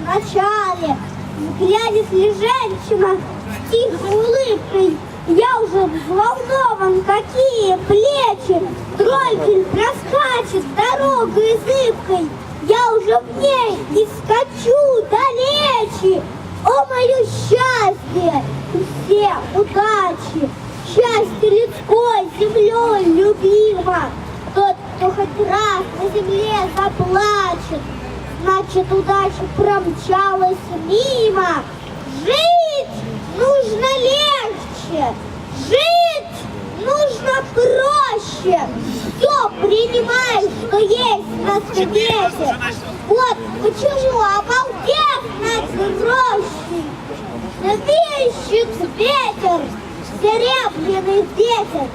вначале взглянет ли женщина с тихой улыбкой. Я уже взволнован, какие плечи, тройкин проскачет дорогой зыбкой. Я уже в ней и скачу далече. О, мое счастье и все удачи! Счастье людской землей любимо. Тот, кто хоть раз на земле заплачет, значит, удача промчалась мимо. Жить нужно легче, жить нужно проще. Все принимай, что есть на свете. Вот почему, обалдев над рощей, навещет ветер серебряный ветер.